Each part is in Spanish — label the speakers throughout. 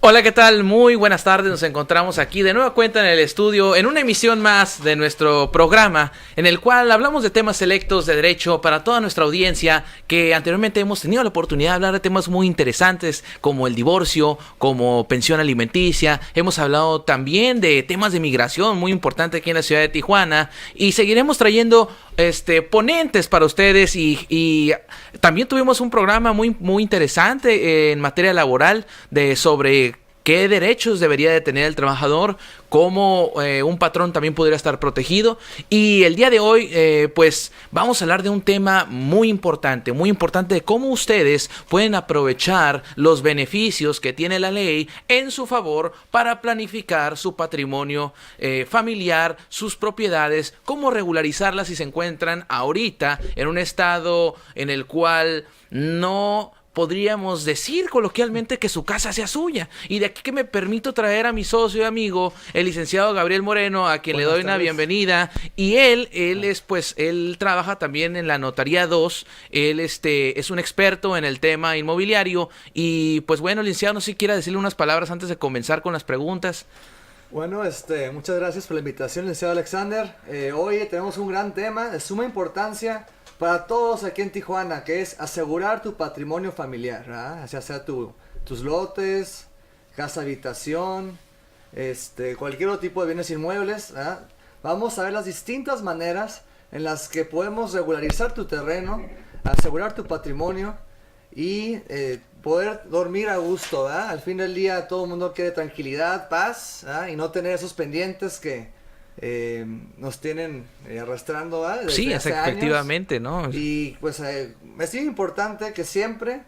Speaker 1: Hola, ¿qué tal? Muy buenas tardes, nos encontramos aquí de nueva cuenta en el estudio en una emisión más de nuestro programa en el cual hablamos de temas selectos de derecho para toda nuestra audiencia, que anteriormente hemos tenido la oportunidad de hablar de temas muy interesantes como el divorcio, como pensión alimenticia. Hemos hablado también de temas de migración muy importante aquí en la ciudad de Tijuana, y seguiremos trayendo ponentes para ustedes, y también tuvimos un programa muy interesante en materia laboral sobre qué derechos debería de tener el trabajador, cómo un patrón también podría estar protegido. Y el día de hoy pues vamos a hablar de un tema muy importante de cómo ustedes pueden aprovechar los beneficios que tiene la ley en su favor para planificar su patrimonio familiar, sus propiedades, cómo regularizarlas si se encuentran ahorita en un estado en el cual no podríamos decir coloquialmente que su casa sea suya. Y de aquí que me permito traer a mi socio y amigo, el licenciado Gabriel Moreno, a quien le doy una bienvenida. Y él trabaja también en la Notaría 2. Él es un experto en el tema inmobiliario. Y pues bueno, licenciado, no sé si quiera decirle unas palabras antes de comenzar con las preguntas.
Speaker 2: Bueno, muchas gracias por la invitación, licenciado Alexander. Hoy tenemos un gran tema de suma importancia para todos aquí en Tijuana, que es asegurar tu patrimonio familiar, ¿verdad? Ya sea tus lotes, casa habitación, cualquier otro tipo de bienes inmuebles, ¿verdad? Vamos a ver las distintas maneras en las que podemos regularizar tu terreno, asegurar tu patrimonio y poder dormir a gusto, ¿verdad? Al fin del día todo el mundo quiere tranquilidad, paz, ¿verdad? Y no tener esos pendientes que nos tienen arrastrando, ¿verdad? Desde
Speaker 1: Sí,
Speaker 2: hace
Speaker 1: efectivamente,
Speaker 2: años.
Speaker 1: ¿no?
Speaker 2: Y pues es muy importante que siempre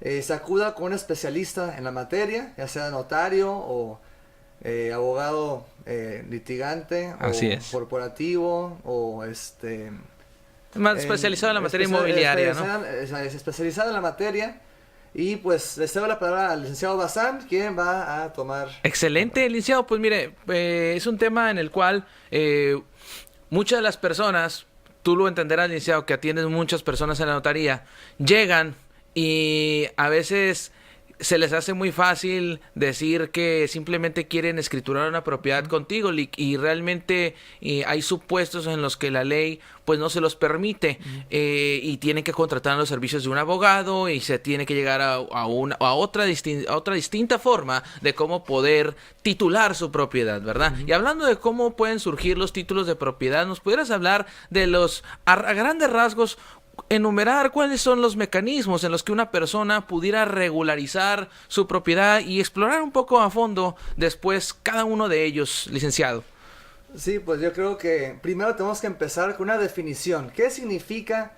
Speaker 2: se acuda con un especialista en la materia, ya sea notario o abogado litigante,
Speaker 1: Así
Speaker 2: o
Speaker 1: es.
Speaker 2: corporativo, o
Speaker 1: Más especializado en la materia inmobiliaria, ¿no?
Speaker 2: Es especializado en la materia. Y pues le cedo la palabra al licenciado Bazán, quien va a tomar...
Speaker 1: Excelente, licenciado. Pues mire, es un tema en el cual muchas de las personas, tú lo entenderás, licenciado, que atiendes muchas personas en la notaría, llegan y a veces se les hace muy fácil decir que simplemente quieren escriturar una propiedad contigo, y realmente hay supuestos en los que la ley pues no se los permite, y tienen que contratar los servicios de un abogado, y se tiene que llegar a otra distinta forma de cómo poder titular su propiedad, ¿verdad? Y hablando de cómo pueden surgir los títulos de propiedad, ¿nos pudieras hablar de a grandes rasgos, enumerar cuáles son los mecanismos en los que una persona pudiera regularizar su propiedad, y explorar un poco a fondo después cada uno de ellos, licenciado?
Speaker 2: Sí, pues yo creo que primero tenemos que empezar con una definición. ¿Qué significa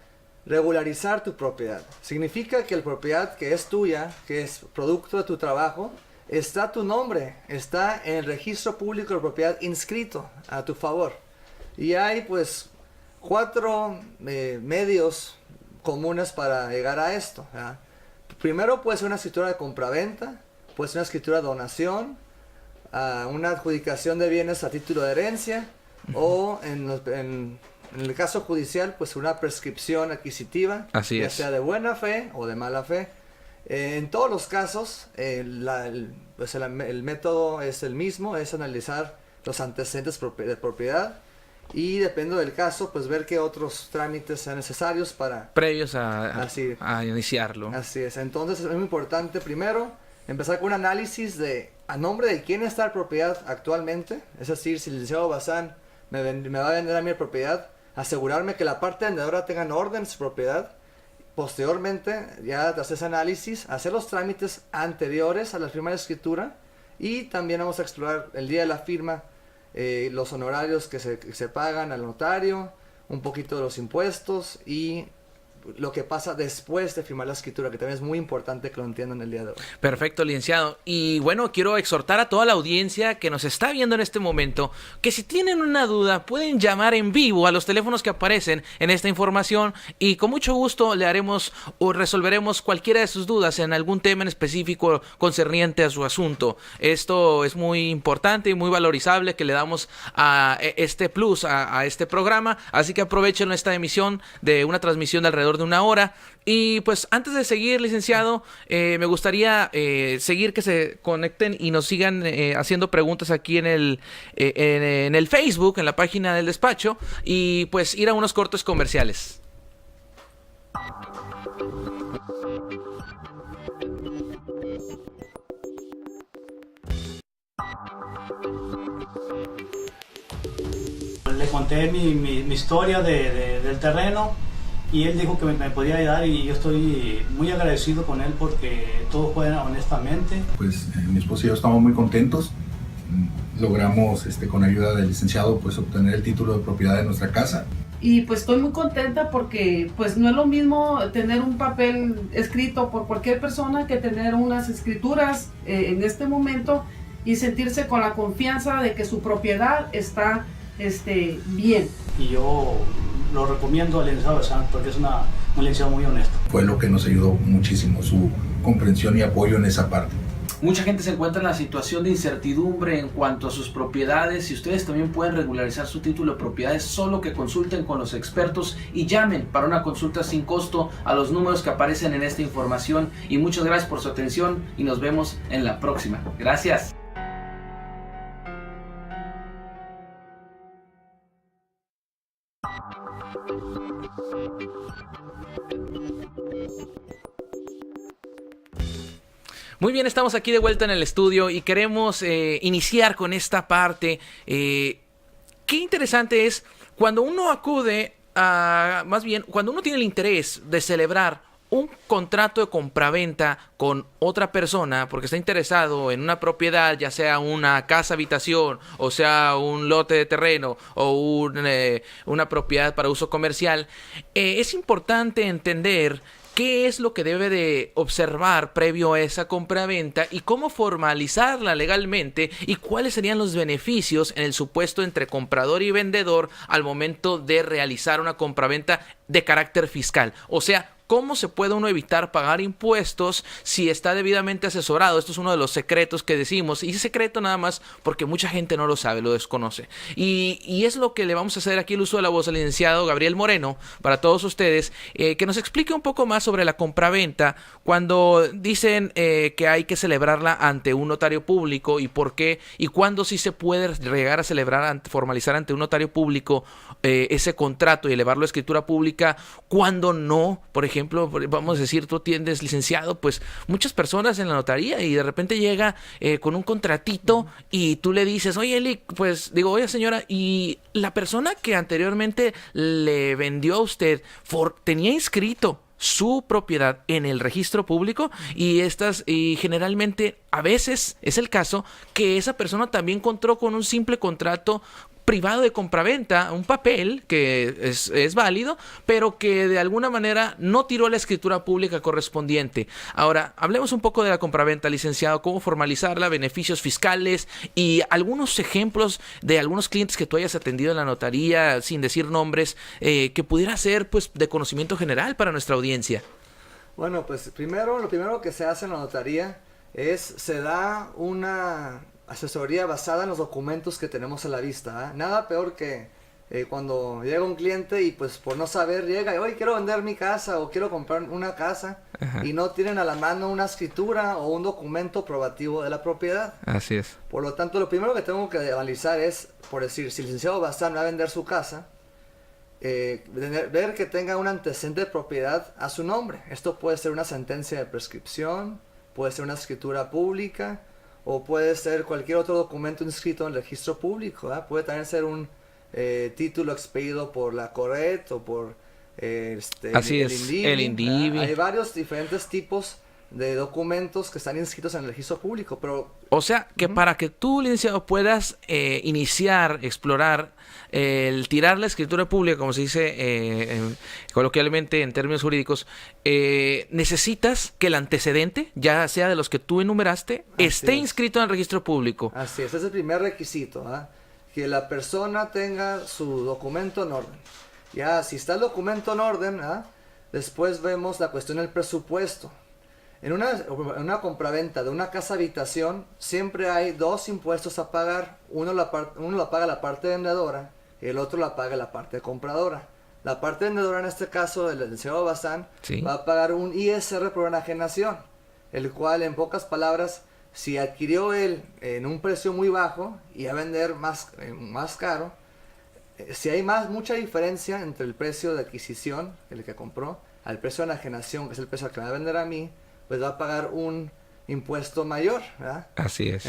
Speaker 2: regularizar tu propiedad? Significa que la propiedad que es tuya, que es producto de tu trabajo, está tu nombre, está en el registro público de propiedad inscrito a tu favor. Y hay pues 4 medios comunes para llegar a esto, ¿verdad? Primero puede ser una escritura de compraventa, puede ser una escritura de donación, una adjudicación de bienes a título de herencia, o en el caso judicial pues una prescripción adquisitiva, ya sea de buena fe o de mala fe. En todos los casos el método es el mismo, es analizar los antecedentes de propiedad, y depende del caso, pues ver qué otros trámites sean necesarios
Speaker 1: previos a iniciarlo.
Speaker 2: Así es. Entonces es muy importante primero empezar con un análisis de a nombre de quién está la propiedad actualmente. Es decir, si el licenciado Bazán me va a vender a mi propiedad, asegurarme que la parte vendedora tenga en orden su propiedad. Posteriormente, ya tras ese análisis, hacer los trámites anteriores a la firma de escritura, y también vamos a explorar el día de la firma, los honorarios que se pagan al notario, un poquito de los impuestos, y lo que pasa después de firmar la escritura, que también es muy importante que lo entiendan el día de hoy.
Speaker 1: Perfecto, licenciado. Y bueno, quiero exhortar a toda la audiencia que nos está viendo en este momento, que si tienen una duda, pueden llamar en vivo a los teléfonos que aparecen en esta información y con mucho gusto le haremos o resolveremos cualquiera de sus dudas en algún tema en específico concerniente a su asunto. Esto es muy importante y muy valorizable que le damos a este plus, a este programa, así que aprovechen esta emisión de una transmisión de alrededor de 1 hora. Y pues antes de seguir, licenciado, me gustaría seguir que se conecten y nos sigan haciendo preguntas aquí en el Facebook, en la página del despacho, y pues ir a unos cortos comerciales.
Speaker 3: Le conté mi historia del terreno y él dijo que me podía ayudar y yo estoy muy agradecido con él porque todo fue honestamente.
Speaker 4: Pues mi esposo y yo estamos muy contentos. Logramos con ayuda del licenciado pues obtener el título de propiedad de nuestra casa.
Speaker 5: Y pues estoy muy contenta porque pues no es lo mismo tener un papel escrito por cualquier persona que tener unas escrituras en este momento y sentirse con la confianza de que su propiedad está bien.
Speaker 3: Y yo lo recomiendo al licenciado Besant porque es un licenciado muy honesto.
Speaker 4: Fue lo que nos ayudó muchísimo, su comprensión y apoyo en esa parte.
Speaker 1: Mucha gente se encuentra en la situación de incertidumbre en cuanto a sus propiedades y ustedes también pueden regularizar su título de propiedades, solo que consulten con los expertos y llamen para una consulta sin costo a los números que aparecen en esta información. Y muchas gracias por su atención y nos vemos en la próxima. Gracias. Muy bien, estamos aquí de vuelta en el estudio y queremos iniciar con esta parte. Qué interesante es cuando uno acude a, más bien, cuando uno tiene el interés de celebrar un contrato de compraventa con otra persona porque está interesado en una propiedad, ya sea una casa habitación o sea un lote de terreno o una propiedad para uso comercial, es importante entender qué es lo que debe de observar previo a esa compraventa y cómo formalizarla legalmente y cuáles serían los beneficios en el supuesto entre comprador y vendedor al momento de realizar una compraventa de carácter fiscal. O sea, ¿cómo se puede uno evitar pagar impuestos si está debidamente asesorado? Esto es uno de los secretos que decimos. Y es secreto nada más porque mucha gente no lo sabe, lo desconoce. Y es lo que le vamos a hacer aquí el uso de la voz al licenciado Gabriel Moreno, para todos ustedes, que nos explique un poco más sobre la compraventa cuando dicen que hay que celebrarla ante un notario público y por qué, y cuándo sí se puede llegar a celebrar, formalizar ante un notario público ese contrato y elevarlo a escritura pública, cuando no. Por ejemplo, vamos a decir, tú atiendes, licenciado, pues muchas personas en la notaría y de repente llega con un contratito y tú le dices, oye Eli, pues digo, oye señora, y la persona que anteriormente le vendió a usted tenía inscrito su propiedad en el registro público y generalmente a veces es el caso que esa persona también contó con un simple contrato privado de compraventa, un papel que es válido, pero que de alguna manera no tiró la escritura pública correspondiente. Ahora, hablemos un poco de la compraventa, licenciado, cómo formalizarla, beneficios fiscales y algunos ejemplos de algunos clientes que tú hayas atendido en la notaría, sin decir nombres, que pudiera ser pues de conocimiento general para nuestra audiencia.
Speaker 2: Bueno, pues lo primero que se hace en la notaría se da una asesoría basada en los documentos que tenemos a la vista, ¿eh? Nada peor que cuando llega un cliente y pues por no saber llega y hoy quiero vender mi casa o quiero comprar una casa. Ajá. Y no tienen a la mano una escritura o un documento probativo de la propiedad.
Speaker 1: Así es.
Speaker 2: Por lo tanto, lo primero que tengo que analizar es, por decir, si el licenciado Bazán va a vender su casa, ver que tenga un antecedente de propiedad a su nombre. Esto puede ser una sentencia de prescripción, puede ser una escritura pública, o puede ser cualquier otro documento inscrito en el registro público, ¿eh? Puede también ser un título expedido por la Corret o por
Speaker 1: Así
Speaker 2: el
Speaker 1: es,
Speaker 2: INDIVI,
Speaker 1: el INDIVI.
Speaker 2: Hay varios diferentes tipos de documentos que están inscritos en el registro público, pero...
Speaker 1: O sea, que para que tú, licenciado, puedas iniciar, explorar, el tirar la escritura pública, como se dice coloquialmente en términos jurídicos, necesitas que el antecedente, ya sea de los que tú enumeraste, esté inscrito en el registro público.
Speaker 2: Así es, ese es el primer requisito, ¿ah? Que la persona tenga su documento en orden. Ya, si está el documento en orden, ¿ah? Después vemos la cuestión del presupuesto. En una compraventa de una casa habitación, siempre hay dos impuestos a pagar. Uno la paga la parte vendedora y el otro la paga la parte compradora. La parte vendedora, en este caso, el licenciado Bazán, va a pagar un ISR por enajenación, el cual, en pocas palabras, si adquirió él en un precio muy bajo y a vender más caro, si hay mucha diferencia entre el precio de adquisición, el que compró, al precio de enajenación, que es el precio que me va a vender a mí, pues va a pagar un impuesto mayor, ¿verdad?
Speaker 1: Así es.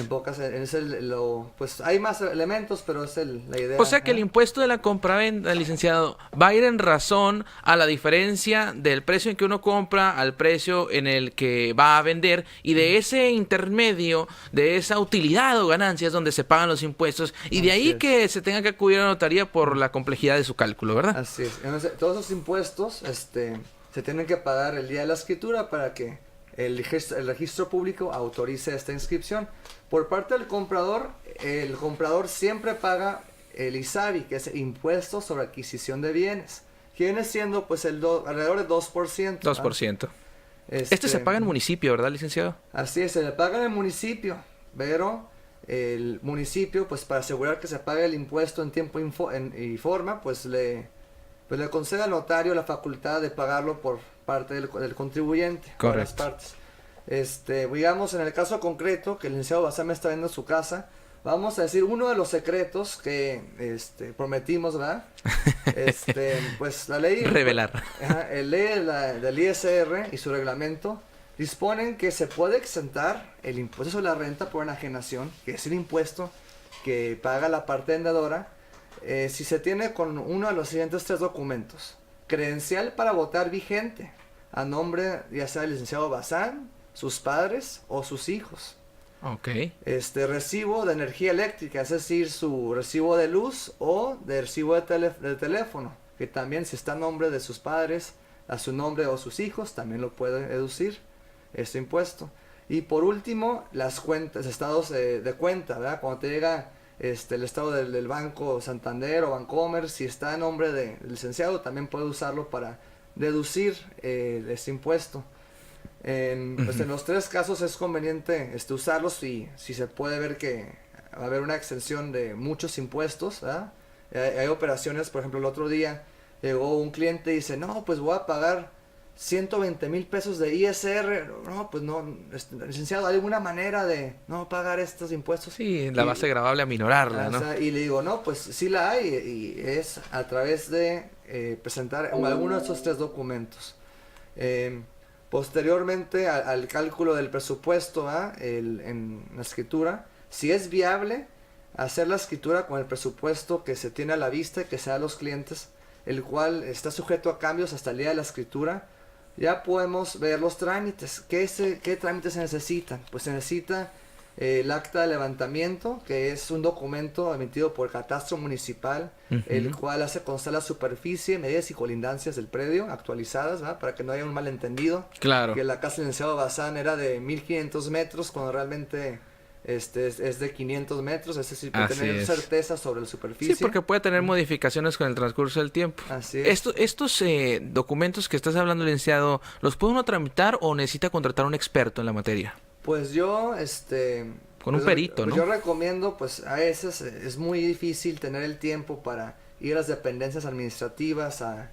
Speaker 2: Pues hay más elementos, pero es la idea.
Speaker 1: O sea que el impuesto de la compraventa, licenciado, va a ir en razón a la diferencia del precio en que uno compra al precio en el que va a vender, y de ese intermedio, de esa utilidad o ganancia es donde se pagan los impuestos, y de ahí que se tenga que acudir a la notaría por la complejidad de su cálculo, ¿verdad?
Speaker 2: Así es. Entonces, todos esos impuestos se tienen que pagar el día de la escritura para que el registro público autorice esta inscripción. Por parte del comprador, el comprador siempre paga el ISABI, que es Impuesto sobre Adquisición de Bienes, que viene siendo pues alrededor de 2%.
Speaker 1: 2%. Este se paga en municipio, ¿verdad, licenciado?
Speaker 2: Así es, se le paga en el municipio, pero el municipio, pues para asegurar que se pague el impuesto en tiempo y forma, pues le concede al notario la facultad de pagarlo por parte del contribuyente.
Speaker 1: Correcto.
Speaker 2: Por las partes. Digamos, en el caso concreto, que el licenciado Bazán me está viendo su casa, vamos a decir uno de los secretos que prometimos, ¿verdad? Pues la ley...
Speaker 1: Revelar.
Speaker 2: El ley del ISR y su reglamento disponen que se puede exentar el impuesto sobre la renta por enajenación, que es el impuesto que paga la parte vendedora, si se tiene con uno de los siguientes 3 documentos: credencial para votar vigente, a nombre ya sea del licenciado Bazán, sus padres o sus hijos.
Speaker 1: Ok.
Speaker 2: Recibo de energía eléctrica, es decir, su recibo de luz o de recibo de teléfono, que también si está a nombre de sus padres, a su nombre o sus hijos, también lo puede deducir este impuesto. Y por último, las cuentas, estados de cuenta, ¿verdad? Cuando te llega el estado del Banco Santander o Bancomer, si está a nombre del licenciado, también puede usarlo para deducir este impuesto. Pues en los 3 casos es conveniente usarlos si se puede ver que va a haber una exención de muchos impuestos, ¿verdad? Hay operaciones, por ejemplo, el otro día llegó un cliente y dice, no, pues voy a pagar 120,000 pesos de ISR. No, pues no, licenciado, ¿hay alguna manera de no pagar estos impuestos?
Speaker 1: Sí, la base gravable aminorarla, ¿no?
Speaker 2: O sea, y le digo, no, pues sí la hay, y es a través de presentar alguno de esos 3 documentos. Posteriormente al cálculo del presupuesto, en la escritura, si es viable hacer la escritura con el presupuesto que se tiene a la vista y que se da a los clientes, el cual está sujeto a cambios hasta el día de la escritura, ya podemos ver los trámites. ¿Qué trámites se necesitan? Pues se necesita el acta de levantamiento, que es un documento emitido por el Catastro Municipal, el cual hace constar la superficie, medidas y colindancias del predio actualizadas, ¿verdad? Para que no haya un malentendido.
Speaker 1: Claro.
Speaker 2: Que la casa del licenciado Bazán era de 1,500 metros, cuando realmente es de 500 metros, es decir, para tener certeza sobre la superficie.
Speaker 1: Sí, porque puede tener modificaciones con el transcurso del tiempo.
Speaker 2: Así es.
Speaker 1: Estos documentos que estás hablando, licenciado, ¿los puede uno tramitar o necesita contratar a un experto en la materia?
Speaker 2: Pues yo,
Speaker 1: con un perito, ¿no?
Speaker 2: Yo recomiendo, pues a veces es muy difícil tener el tiempo para ir a las dependencias administrativas a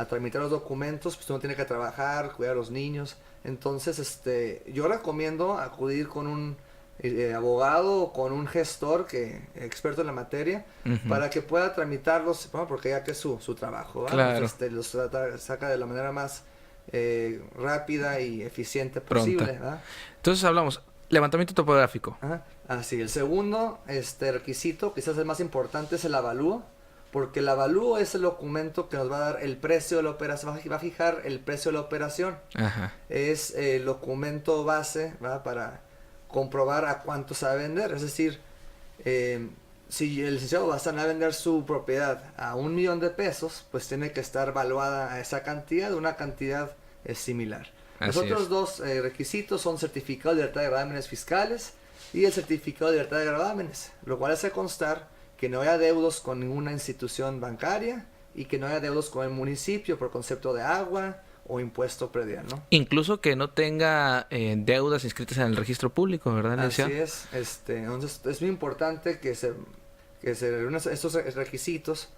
Speaker 2: tramitar los documentos, pues uno tiene que trabajar, cuidar a los niños. Entonces, yo recomiendo acudir con un abogado o con un gestor experto en la materia, para que pueda tramitarlos, bueno, porque ya que es su trabajo, ¿verdad?
Speaker 1: Claro.
Speaker 2: Los saca de la manera más rápida y eficiente posible, ¿verdad?
Speaker 1: Entonces hablamos levantamiento topográfico.
Speaker 2: Así, el segundo requisito, quizás el más importante, es el avalúo, porque el avalúo es el documento que nos va a dar el precio de la operación, va a fijar el precio de la operación.
Speaker 1: Ajá.
Speaker 2: Es el documento base, ¿va? Para comprobar a cuánto se va a vender. Es decir, si el licenciado Bazán va a vender su propiedad a $1,000,000, pues tiene que estar valuada a esa cantidad, una cantidad similar. Los otros dos requisitos son certificado de libertad de gravámenes fiscales y el certificado de libertad de gravámenes, lo cual hace constar que no haya deudos con ninguna institución bancaria y que no haya deudos con el municipio por concepto de agua o impuesto predial, ¿no?
Speaker 1: Incluso que no tenga deudas inscritas en el registro público, ¿verdad, licenciado?
Speaker 2: Así es. Entonces es muy importante que se reúnan estos requisitos,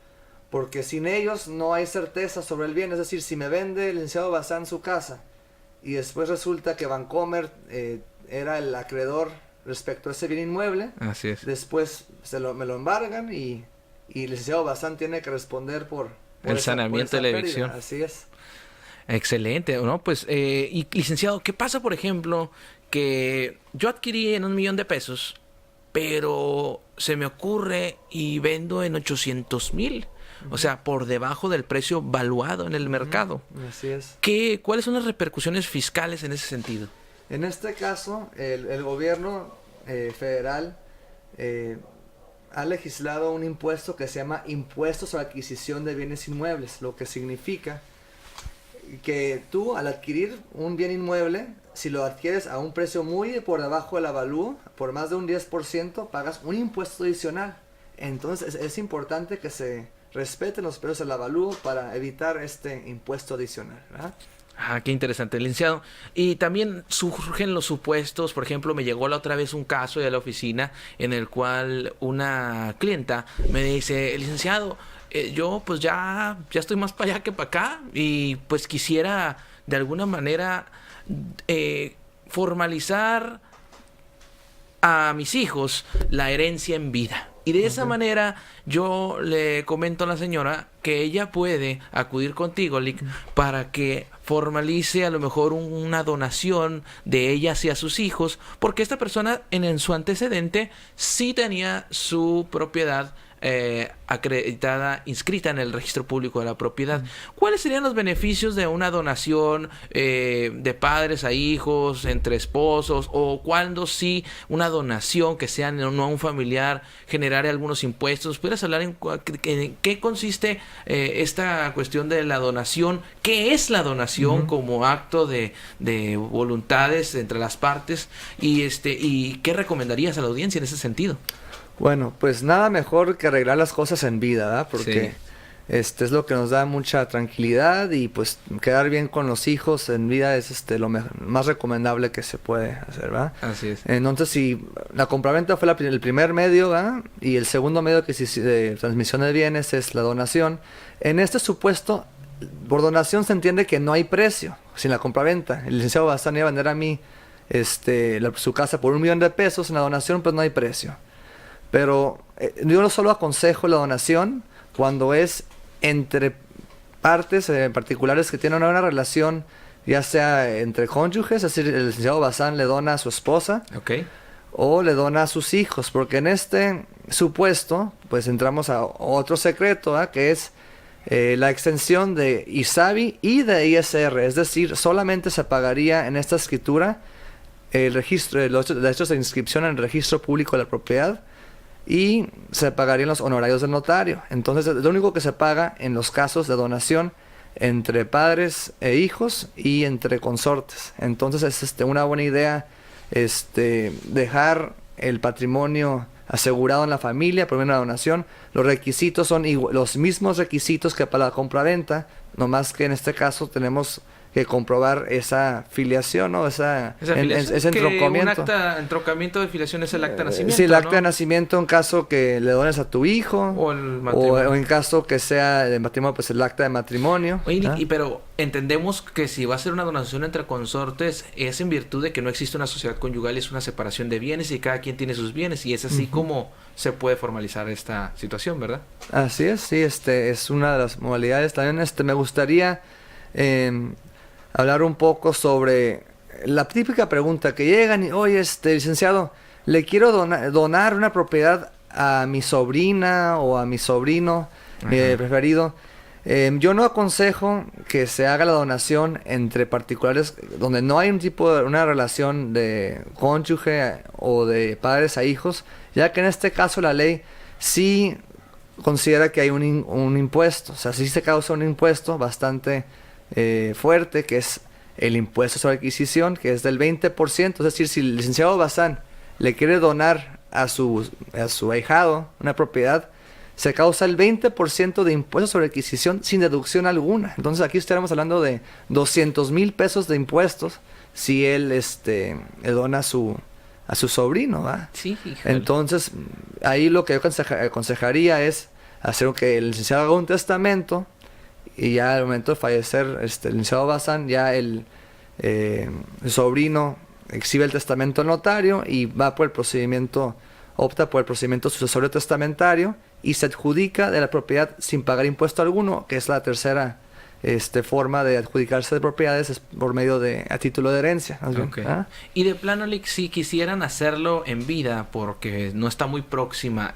Speaker 2: porque sin ellos no hay certeza sobre el bien. Es decir, si me vende el licenciado Bazán su casa y después resulta que Bancomer era el acreedor respecto a ese bien inmueble,
Speaker 1: así es.
Speaker 2: Después me lo embargan y el licenciado Bazán tiene que responder por
Speaker 1: el saneamiento de la evicción.
Speaker 2: Así es.
Speaker 1: Excelente, ¿no? Pues, y licenciado, ¿qué pasa, por ejemplo, que yo adquirí en $1,000,000, pero se me ocurre y vendo en 800,000? O sea, por debajo del precio valuado en el mercado.
Speaker 2: Así es.
Speaker 1: ¿Cuáles son las repercusiones fiscales en ese sentido?
Speaker 2: En este caso, el gobierno federal ha legislado un impuesto que se llama Impuesto sobre Adquisición de Bienes Inmuebles, lo que significa que tú, al adquirir un bien inmueble, si lo adquieres a un precio muy por debajo del avalúo, por más de un 10%, pagas un impuesto adicional. Entonces es importante que se respeten los precios del avalúo para evitar este impuesto adicional, ¿verdad?
Speaker 1: Ah, qué interesante, licenciado. Y también surgen los supuestos, por ejemplo, me llegó la otra vez un caso de la oficina en el cual una clienta me dice, licenciado, yo pues ya estoy más para allá que para acá y pues quisiera de alguna manera formalizar a mis hijos la herencia en vida. Y de esa manera yo le comento a la señora que ella puede acudir contigo, Lic, para que formalice a lo mejor una donación de ella hacia sus hijos, porque esta persona en su antecedente sí tenía su propiedad acreditada, inscrita en el registro público de la propiedad. ¿Cuáles serían los beneficios de una donación de padres a hijos, entre esposos, o cuando sí una donación que sea no a un familiar generare algunos impuestos? ¿Pudieras hablar en qué consiste esta cuestión de la donación? ¿Qué es la donación como acto de voluntades entre las partes? Y ¿qué recomendarías a la audiencia en ese sentido?
Speaker 2: Bueno, pues nada mejor que arreglar las cosas en vida, ¿verdad? Porque sí, es lo que nos da mucha tranquilidad, y pues quedar bien con los hijos en vida es lo más recomendable que se puede hacer, ¿verdad?
Speaker 1: Así es.
Speaker 2: Entonces, si la compraventa fue el primer medio, ¿verdad? Y el segundo medio de transmisión de bienes es la donación, en este supuesto, por donación se entiende que no hay precio sin la compraventa. El licenciado Bazán iba a vender a mí su casa por $1,000,000, en la donación pues no hay precio. Pero yo no solo aconsejo la donación cuando es entre partes particulares que tienen una relación, ya sea entre cónyuges, es decir, el licenciado Bazán le dona a su esposa, o le dona a sus hijos, porque en este supuesto pues entramos a otro secreto, ¿eh? Que es la extensión de ISABI y de ISR, es decir, solamente se pagaría en esta escritura el registro, los derechos de inscripción en el registro público de la propiedad, y se pagarían los honorarios del notario. Entonces, es lo único que se paga en los casos de donación entre padres e hijos y entre consortes. Entonces, es una buena idea dejar el patrimonio asegurado en la familia por una donación. Los requisitos son los mismos requisitos que para la compraventa, nomás que en este caso tenemos que comprobar esa filiación, ¿no? Ese entroncamiento.
Speaker 1: Un entroncamiento de filiación es el acta de nacimiento,
Speaker 2: sí, el acta
Speaker 1: ¿no?
Speaker 2: de nacimiento en caso que le dones a tu hijo, o en caso que sea de matrimonio, pues el acta de matrimonio.
Speaker 1: Oye, pero entendemos que si va a ser una donación entre consortes, es en virtud de que no existe una sociedad conyugal, es una separación de bienes y cada quien tiene sus bienes, y es así como se puede formalizar esta situación, ¿verdad? Así es,
Speaker 2: sí, es una de las modalidades. También me gustaría hablar un poco sobre la típica pregunta que llegan y, oye, licenciado, le quiero donar una propiedad a mi sobrina o a mi sobrino, preferido. Yo no aconsejo que se haga la donación entre particulares donde no hay una relación de cónyuge o de padres a hijos, ya que en este caso la ley sí considera que hay un impuesto, o sea, sí se causa un impuesto bastante fuerte, que es el impuesto sobre adquisición, que es del 20%, es decir, si el licenciado Bazán le quiere donar a su ahijado una propiedad, se causa el 20% de impuesto sobre adquisición sin deducción alguna. Entonces aquí estaremos hablando de 200,000 pesos de impuestos si él le dona a su sobrino, ¿va?
Speaker 1: Sí, híjole.
Speaker 2: Entonces ahí lo que yo aconsejaría es hacer que el licenciado haga un testamento y ya al momento de fallecer el licenciado Bazán, ya el sobrino exhibe el testamento al notario y va por el procedimiento, opta por el procedimiento sucesorio testamentario y se adjudica de la propiedad sin pagar impuesto alguno, que es la tercera forma de adjudicarse de propiedades, es por medio a título de herencia.
Speaker 1: Okay. ¿Ah? Y de plano, si quisieran hacerlo en vida, porque no está muy próxima,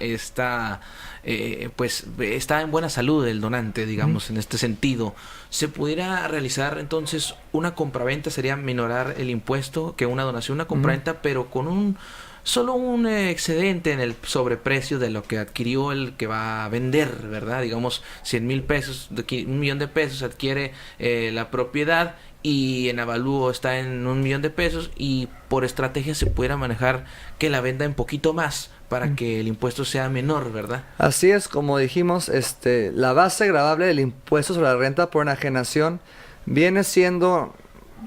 Speaker 1: pues está en buena salud el donante, digamos, en este sentido, ¿se pudiera realizar entonces una compraventa? ¿Sería minorar el impuesto que una donación, una compraventa, pero con solo un excedente en el sobreprecio de lo que adquirió el que va a vender, ¿verdad? Digamos, 100,000 pesos, 1,000,000 de pesos adquiere la propiedad y en avalúo está en 1,000,000 de pesos y por estrategia se pudiera manejar que la venda en poquito más para que el impuesto sea menor, ¿verdad?
Speaker 2: Así es, como dijimos, la base gravable del impuesto sobre la renta por enajenación viene siendo,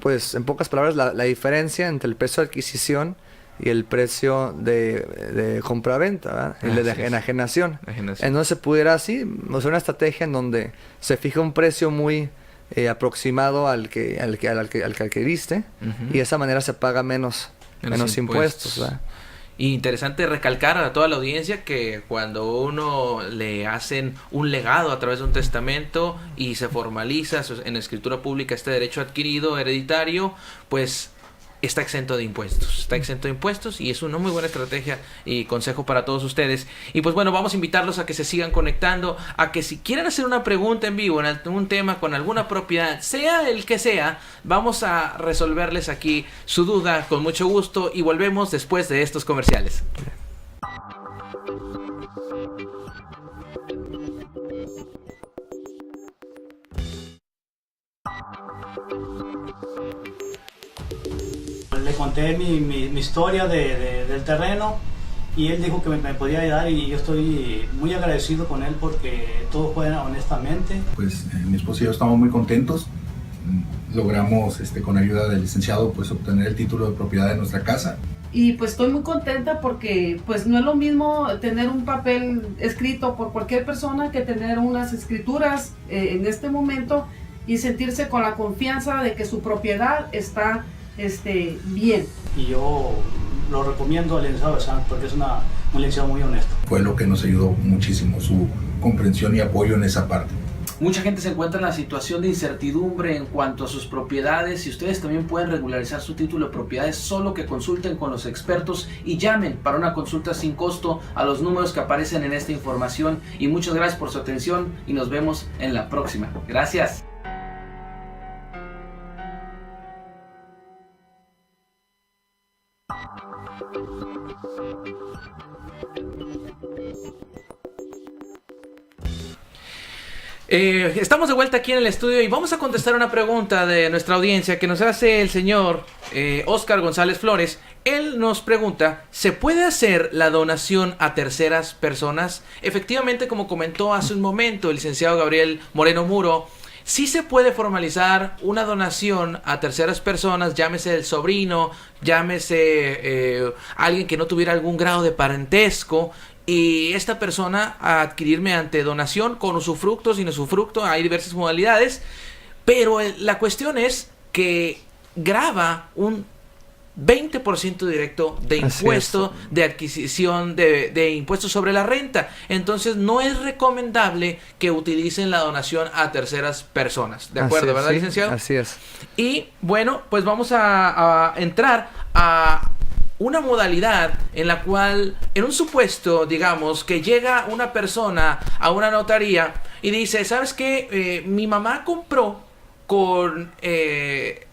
Speaker 2: pues, en pocas palabras, la diferencia entre el precio de adquisición y el precio de compraventa, ¿verdad? El de enajenación. Entonces se pudiera así, o sea, una estrategia en donde se fija un precio muy aproximado al que adquiriste, y de esa manera se paga menos impuestos, ¿verdad?
Speaker 1: Y interesante recalcar a toda la audiencia que cuando uno le hacen un legado a través de un testamento y se formaliza en escritura pública este derecho adquirido hereditario, pues está exento de impuestos, y es una muy buena estrategia y consejo para todos ustedes. Y pues bueno, vamos a invitarlos a que se sigan conectando, a que si quieren hacer una pregunta en vivo en algún tema con alguna propiedad, sea el que sea, vamos a resolverles aquí su duda con mucho gusto y volvemos después de estos comerciales.
Speaker 3: Le conté mi historia del terreno y él dijo que me podía ayudar y yo estoy muy agradecido con él porque todo fue honestamente.
Speaker 4: Pues mi esposa y yo estamos muy contentos. Logramos con ayuda del licenciado pues obtener el título de propiedad de nuestra casa.
Speaker 5: Y pues estoy muy contenta porque pues no es lo mismo tener un papel escrito por cualquier persona que tener unas escrituras en este momento y sentirse con la confianza de que su propiedad está bien.
Speaker 3: Y yo lo recomiendo al licenciado Bazán porque es un licenciado muy honesto.
Speaker 4: Fue lo que nos ayudó muchísimo, su comprensión y apoyo en esa parte.
Speaker 1: Mucha gente se encuentra en la situación de incertidumbre en cuanto a sus propiedades y ustedes también pueden regularizar su título de propiedades, solo que consulten con los expertos y llamen para una consulta sin costo a los números que aparecen en esta información. Y muchas gracias por su atención y nos vemos en la próxima. Gracias. Estamos de vuelta aquí en el estudio y vamos a contestar una pregunta de nuestra audiencia que nos hace el señor Oscar González Flores. Él nos pregunta, ¿se puede hacer la donación a terceras personas? Efectivamente, como comentó hace un momento el licenciado Gabriel Moreno Muro, sí se puede formalizar una donación a terceras personas, llámese el sobrino, llámese alguien que no tuviera algún grado de parentesco, y esta persona a adquirir mediante donación con usufructo, sin usufructo, hay diversas modalidades, pero la cuestión es que grava un 20% directo de impuesto de adquisición de impuestos sobre la renta. Entonces no es recomendable que utilicen la donación a terceras personas. ¿De acuerdo, verdad, licenciado?
Speaker 2: Así es.
Speaker 1: Y bueno, pues vamos a entrar a una modalidad en la cual, en un supuesto, digamos, que llega una persona a una notaría y dice, ¿sabes qué? Mi mamá compró con este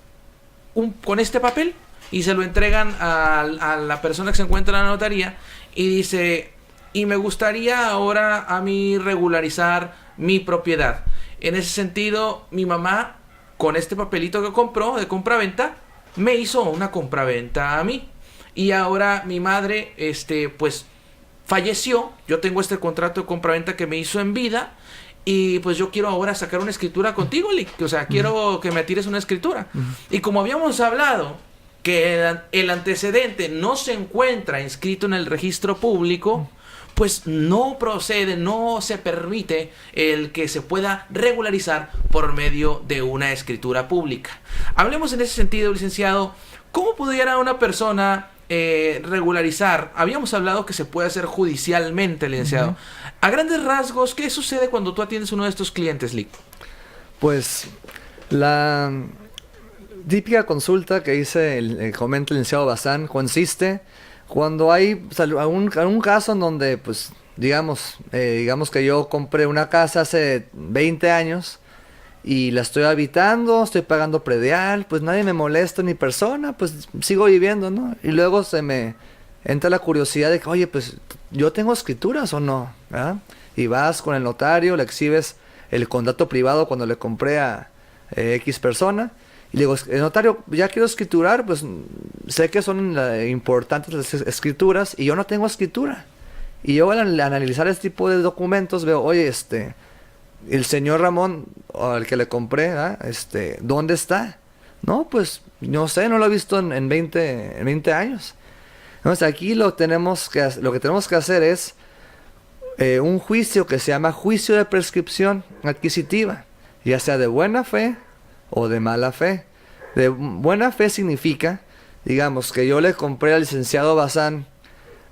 Speaker 1: papel y se lo entregan a la persona que se encuentra en la notaría y dice, y me gustaría ahora a mí regularizar mi propiedad. En ese sentido, mi mamá, con este papelito que compró de compraventa, me hizo una compraventa a mí. Y ahora mi madre, pues, falleció. Yo tengo este contrato de compraventa que me hizo en vida. Y pues yo quiero ahora sacar una escritura contigo, Lick. O sea, quiero que me tires una escritura. Y como habíamos hablado, que el antecedente no se encuentra inscrito en el registro público, pues no procede, no se permite el que se pueda regularizar por medio de una escritura pública. Hablemos en ese sentido, licenciado, ¿cómo pudiera una persona regularizar? Habíamos hablado que se puede hacer judicialmente, licenciado. A grandes rasgos, ¿qué sucede cuando tú atiendes uno de estos clientes, Lick?
Speaker 2: Pues la típica consulta que comenta el licenciado Bazán consiste cuando hay algún caso en donde, pues, digamos que yo compré una casa hace 20 años y la estoy habitando, estoy pagando predial, pues nadie me molesta ni persona, pues sigo viviendo, ¿no? Y luego se me entra la curiosidad de que, oye, pues, ¿yo tengo escrituras o no? ¿Verdad? Y vas con el notario, le exhibes el contrato privado cuando le compré a X persona. Y le digo, el notario, ya quiero escriturar, pues sé que son importantes las escrituras y yo no tengo escritura. Y yo al analizar este tipo de documentos veo, oye, el señor Ramón, al que le compré, ¿dónde está? No, pues no sé, no lo he visto en 20 años. Entonces aquí lo que tenemos que hacer es un juicio que se llama juicio de prescripción adquisitiva, ya sea de buena fe o de mala fe. De buena fe significa, digamos, que yo le compré al licenciado Bazán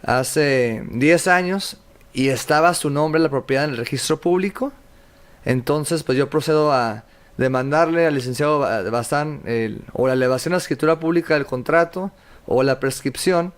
Speaker 2: hace 10 años y estaba su nombre en la propiedad en el registro público. Entonces, pues yo procedo a demandarle al licenciado Bazán o la elevación a escritura pública del contrato o la prescripción.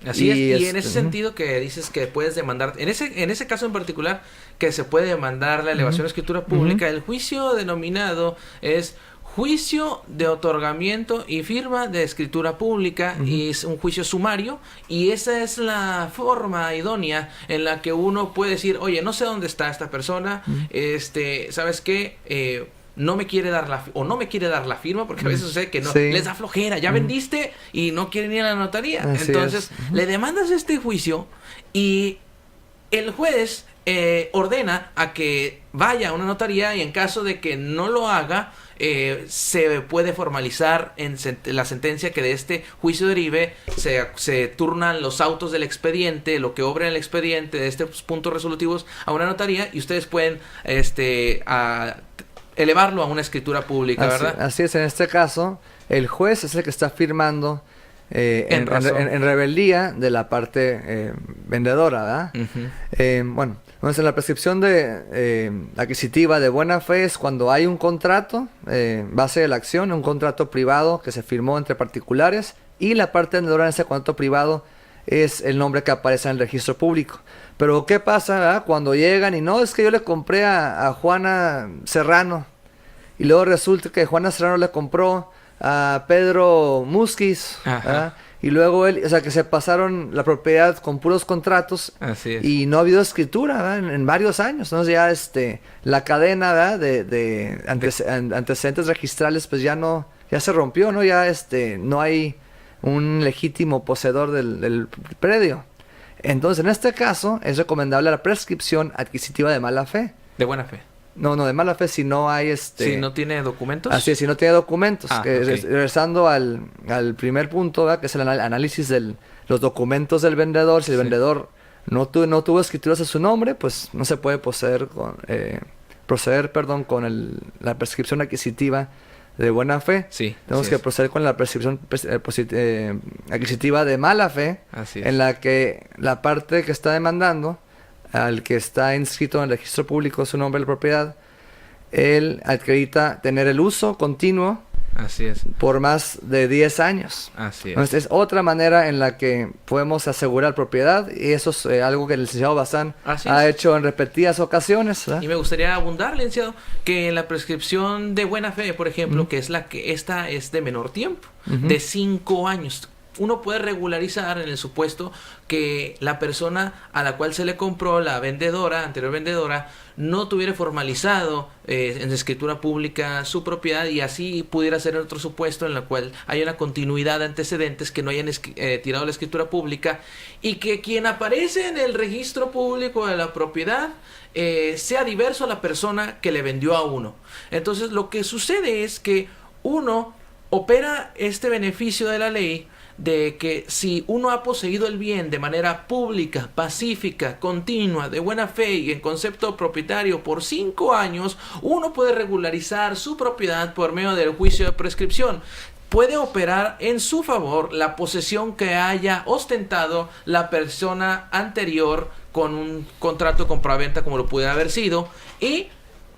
Speaker 1: Así es, y en ese sentido que dices que puedes demandar, en ese caso en particular, que se puede demandar la elevación a escritura pública, el juicio denominado es juicio de otorgamiento y firma de escritura pública, y es un juicio sumario, y esa es la forma idónea en la que uno puede decir, oye, no sé dónde está esta persona, ¿sabes qué? No me quiere dar no me quiere dar la firma, porque a veces sucede que no les da flojera, ya vendiste y no quieren ir a la notaría. Entonces le demandas este juicio y el juez ordena a que vaya a una notaría, y en caso de que no lo haga, se puede formalizar en la sentencia que de este juicio derive. Se turnan los autos del expediente, lo que obra en el expediente de estos puntos resolutivos, a una notaría, y ustedes pueden elevarlo a una escritura pública, ¿verdad?
Speaker 2: Así es, en este caso, el juez es el que está firmando en rebeldía de la parte vendedora, ¿verdad? Bueno, entonces la prescripción adquisitiva de buena fe es cuando hay un contrato, base de la acción, un contrato privado que se firmó entre particulares, y la parte vendedora en ese contrato privado es el nombre que aparece en el registro público. Pero ¿qué pasa, verdad? Cuando llegan y no, es que yo le compré a Juana Serrano, y luego resulta que Juana Serrano le compró a Pedro Musquiz, y luego o sea, que se pasaron la propiedad con puros contratos.
Speaker 1: Así es.
Speaker 2: Y no ha habido escritura, ¿verdad? En varios años. Entonces ya la cadena, ¿verdad? de antecedentes registrales, pues ya se rompió, ¿no? Ya no hay un legítimo poseedor del predio. Entonces, en este caso, es recomendable la prescripción adquisitiva de mala fe.
Speaker 1: De buena fe.
Speaker 2: No, de mala fe si no hay
Speaker 1: Si no tiene documentos.
Speaker 2: Así es, si no tiene documentos.
Speaker 1: Okay.
Speaker 2: Regresando al primer punto, ¿verdad? Que es el análisis de los documentos del vendedor. Si el vendedor no tuvo escrituras a su nombre, pues no se puede proceder con la prescripción adquisitiva de buena fe.
Speaker 1: Sí.
Speaker 2: Tenemos que proceder con la prescripción adquisitiva de mala fe, en la que la parte que está demandando al que está inscrito en el registro público su nombre de la propiedad, él acredita tener el uso continuo
Speaker 1: Así es.
Speaker 2: por más de 10 años.
Speaker 1: Así es.
Speaker 2: Entonces, es otra manera en la que podemos asegurar propiedad, y eso es algo que el licenciado Bazán
Speaker 1: Así
Speaker 2: ha
Speaker 1: es.
Speaker 2: hecho en repetidas ocasiones, ¿verdad?
Speaker 1: Y me gustaría abundar, licenciado, que en la prescripción de buena fe, por ejemplo, que es la que esta es de menor tiempo, de 5 años. Uno puede regularizar en el supuesto que la persona a la cual se le compró, la vendedora, anterior vendedora, no tuviera formalizado en escritura pública su propiedad, y así pudiera ser otro supuesto en el cual hay una continuidad de antecedentes que no hayan tirado la escritura pública, y que quien aparece en el registro público de la propiedad sea diverso a la persona que le vendió a uno. Entonces lo que sucede es que uno opera este beneficio de la ley de que si uno ha poseído el bien de manera pública, pacífica, continua, de buena fe y en concepto propietario por 5 años, uno puede regularizar su propiedad por medio del juicio de prescripción. Puede operar en su favor la posesión que haya ostentado la persona anterior con un contrato de compraventa como lo pudiera haber sido, y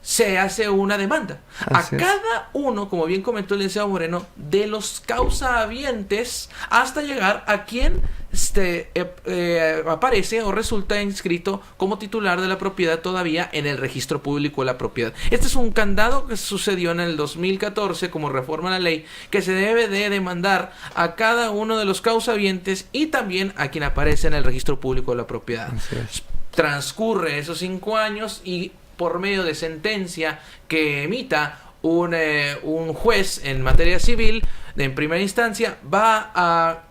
Speaker 1: se hace una demanda
Speaker 2: Así
Speaker 1: a
Speaker 2: es.
Speaker 1: cada uno, como bien comentó el licenciado Moreno, de los causahabientes hasta llegar a quien aparece o resulta inscrito como titular de la propiedad todavía en el registro público de la propiedad. Este es un candado que sucedió en el 2014 como reforma a la ley, que se debe de demandar a cada uno de los causahabientes y también a quien aparece en el registro público de la propiedad.
Speaker 2: Así es.
Speaker 1: Transcurre esos 5 años y por medio de sentencia que emita un juez en materia civil en primera instancia, va a,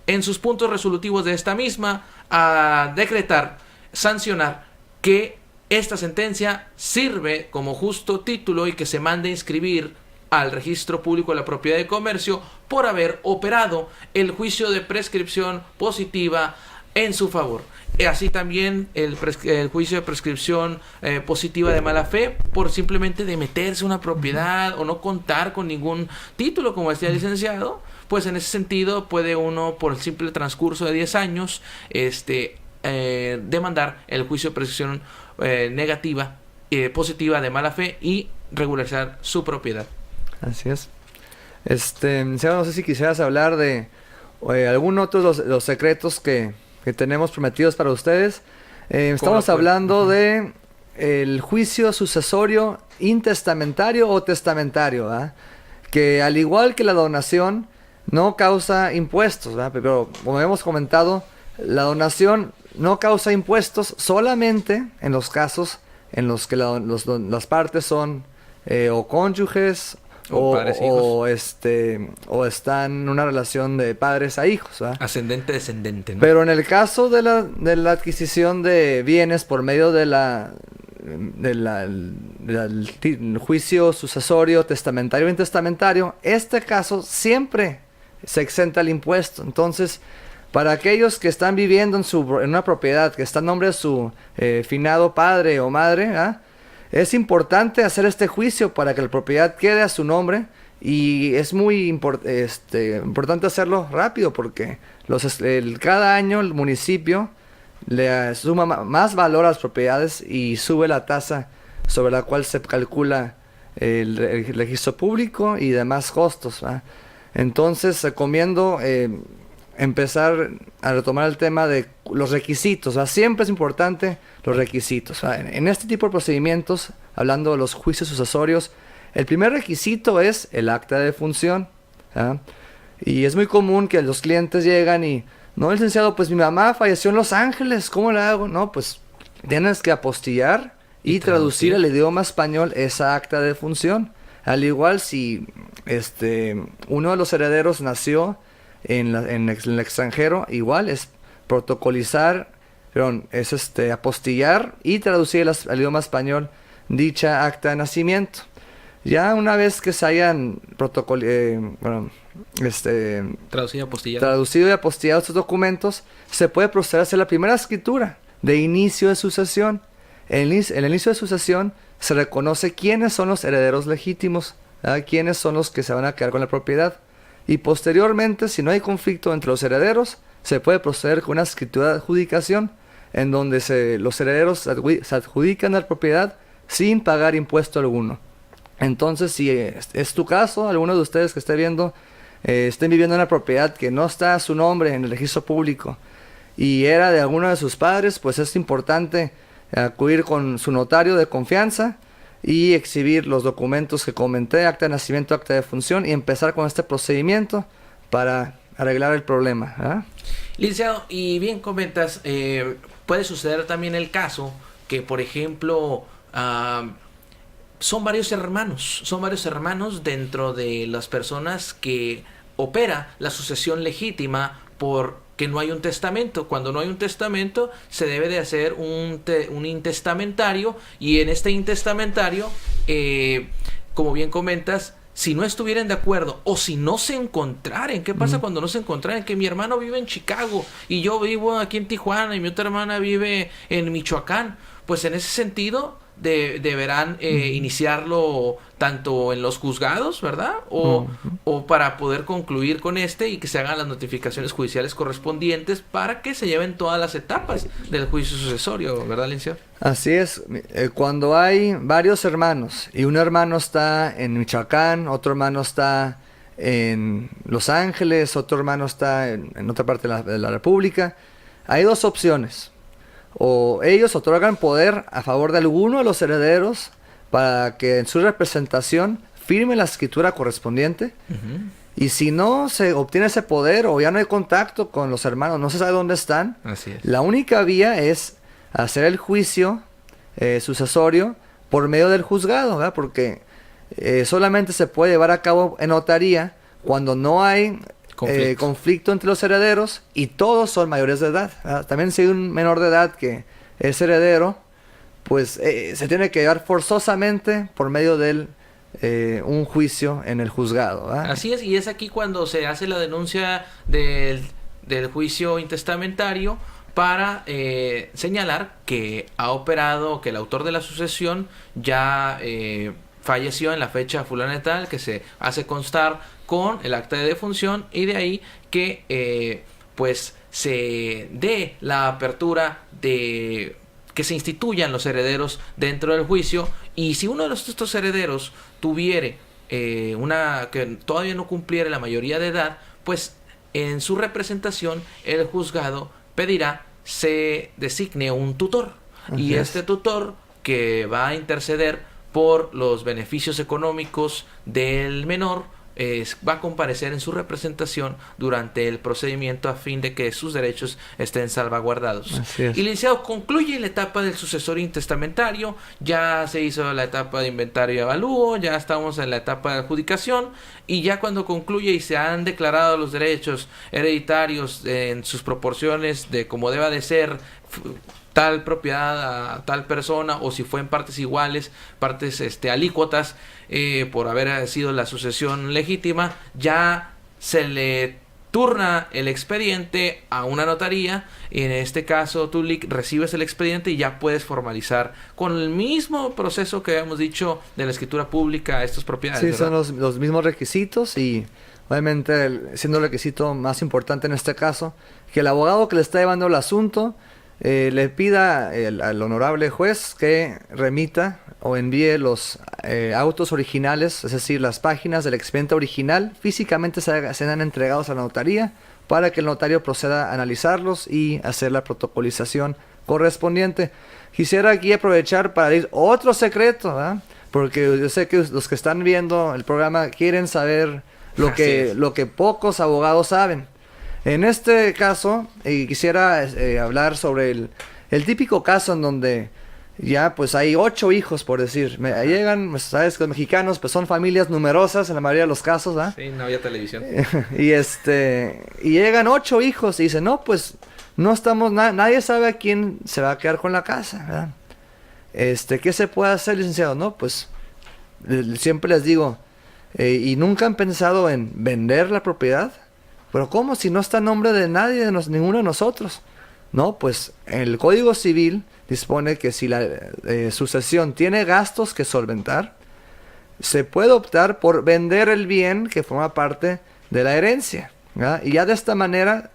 Speaker 1: en sus puntos resolutivos de esta misma, a decretar, sancionar que esta sentencia sirve como justo título y que se mande inscribir al registro público de la propiedad de comercio por haber operado el juicio de prescripción positiva en su favor. Así también el juicio de prescripción positiva de mala fe por simplemente de meterse una propiedad o no contar con ningún título, como decía el licenciado, pues en ese sentido puede uno, por el simple transcurso de 10 años, demandar el juicio de prescripción negativa, positiva de mala fe y regularizar su propiedad.
Speaker 2: Así es. Licenciado, no sé si quisieras hablar de algún otro de los secretos que tenemos prometidos para ustedes. Estamos hablando de el juicio sucesorio intestamentario o testamentario, ¿verdad? Que al igual que la donación no causa impuestos, ¿verdad? Pero como hemos comentado, la donación no causa impuestos solamente en los casos en los que las partes son o cónyuges o están en una relación de padres a hijos, ¿verdad?
Speaker 1: Ascendente, descendente, ¿no?
Speaker 2: Pero en el caso de la adquisición de bienes por medio del juicio sucesorio, testamentario o intestamentario, este caso siempre se exenta el impuesto. Entonces, para aquellos que están viviendo en una propiedad que está en nombre de su finado padre o madre, ¿verdad? Es importante hacer este juicio para que la propiedad quede a su nombre, y es muy importante hacerlo rápido porque cada año el municipio le suma más valor a las propiedades y sube la tasa sobre la cual se calcula el registro público y demás costos, ¿verdad? Entonces recomiendo empezar a retomar el tema de los requisitos, ¿verdad? Siempre es importante los requisitos, ¿verdad? En este tipo de procedimientos, hablando de los juicios sucesorios, el primer requisito es el acta de defunción, ¿verdad? Y es muy común que los clientes llegan y, no, licenciado, pues mi mamá falleció en Los Ángeles, ¿cómo le hago? No, pues tienes que apostillar y traducir al idioma español esa acta de defunción. Al igual si uno de los herederos nació en el extranjero, igual es protocolizar, apostillar y traducir al idioma español dicha acta de nacimiento. Ya una vez que se hayan traducido y apostillado estos documentos, se puede proceder a hacer la primera escritura de inicio de sucesión. En el inicio de sucesión se reconoce quiénes son los herederos legítimos, ¿verdad? Quiénes son los que se van a quedar con la propiedad. Y posteriormente, si no hay conflicto entre los herederos, se puede proceder con una escritura de adjudicación, en donde los herederos se adjudican la propiedad sin pagar impuesto alguno. Entonces, si es tu caso, alguno de ustedes que esté viendo, estén viviendo en una propiedad que no está a su nombre en el registro público y era de alguno de sus padres, pues es importante acudir con su notario de confianza y exhibir los documentos que comenté, acta de nacimiento, acta de función, y empezar con este procedimiento para arreglar el problema, ¿verdad?
Speaker 1: Licenciado, y bien comentas, puede suceder también el caso que, por ejemplo, son varios hermanos dentro de las personas que opera la sucesión legítima porque no hay un testamento. Cuando no hay un testamento, se debe de hacer un intestamentario, y en este intestamentario, como bien comentas, si no estuvieran de acuerdo o si no se encontraran, ¿qué pasa cuando no se encontraran? Que mi hermano vive en Chicago y yo vivo aquí en Tijuana y mi otra hermana vive en Michoacán. Pues en ese sentido deberán iniciarlo tanto en los juzgados, ¿verdad? O para poder concluir con y que se hagan las notificaciones judiciales correspondientes para que se lleven todas las etapas del juicio sucesorio, ¿verdad, licenciado?
Speaker 2: Así es. Cuando hay varios hermanos y un hermano está en Michoacán, otro hermano está en Los Ángeles, otro hermano está en otra parte de la República, hay dos opciones. O ellos otorgan poder a favor de alguno de los herederos para que en su representación firme la escritura correspondiente. Y si no se obtiene ese poder o ya no hay contacto con los hermanos, no se sabe dónde están,
Speaker 1: así es,
Speaker 2: la única vía es hacer el juicio sucesorio por medio del juzgado, ¿verdad? Porque solamente se puede llevar a cabo en notaría cuando no hay conflicto entre los herederos y todos son mayores de edad, ¿verdad? También si hay un menor de edad que es heredero, pues se tiene que llevar forzosamente por medio del un juicio en el juzgado, ¿verdad?
Speaker 1: Así es, y es aquí cuando se hace la denuncia del juicio intestamentario para señalar que ha operado, que el autor de la sucesión ya falleció en la fecha fulana de tal, que se hace constar con el acta de defunción, y de ahí que pues se dé la apertura de que se instituyan los herederos dentro del juicio. Y si uno de estos herederos tuviere que todavía no cumpliera la mayoría de edad, pues en su representación el juzgado pedirá se designe un tutor. Y este tutor que va a interceder por los beneficios económicos del menor va a comparecer en su representación durante el procedimiento a fin de que sus derechos estén salvaguardados. Y licenciado, concluye la etapa del sucesorio intestamentario, ya se hizo la etapa de inventario y avalúo, ya estamos en la etapa de adjudicación, y ya cuando concluye y se han declarado los derechos hereditarios en sus proporciones de como deba de ser tal propiedad a tal persona, o si fue en partes iguales, partes alícuotas, por haber sido la sucesión legítima, ya se le turna el expediente a una notaría, y en este caso tú recibes el expediente y ya puedes formalizar con el mismo proceso que habíamos dicho de la escritura pública a estas propiedades.
Speaker 2: Sí,
Speaker 1: ¿verdad?
Speaker 2: son los mismos requisitos, y obviamente siendo el requisito más importante en este caso, que el abogado que le está llevando el asunto le pida al honorable juez que remita o envíe los autos originales, es decir, las páginas del expediente original, físicamente sean entregados a la notaría para que el notario proceda a analizarlos y hacer la protocolización correspondiente. Quisiera aquí aprovechar para decir otro secreto, ¿verdad? Porque yo sé que los que están viendo el programa quieren saber lo que pocos abogados saben. En este caso, quisiera hablar sobre el típico caso en donde ya pues hay 8 hijos, por decir. Llegan, pues, sabes que los mexicanos pues son familias numerosas en la mayoría de los casos, ¿verdad?
Speaker 1: Sí, no había televisión.
Speaker 2: y llegan 8 hijos y dicen, no, pues no estamos, nadie sabe a quién se va a quedar con la casa, ¿verdad? ¿Qué se puede hacer, licenciado? No, pues siempre les digo, ¿y nunca han pensado en vender la propiedad? Pero ¿cómo? Si no está en nombre de nadie, ninguno de nosotros. No, pues el Código Civil dispone que si la sucesión tiene gastos que solventar, se puede optar por vender el bien que forma parte de la herencia, ¿verdad? Y ya de esta manera,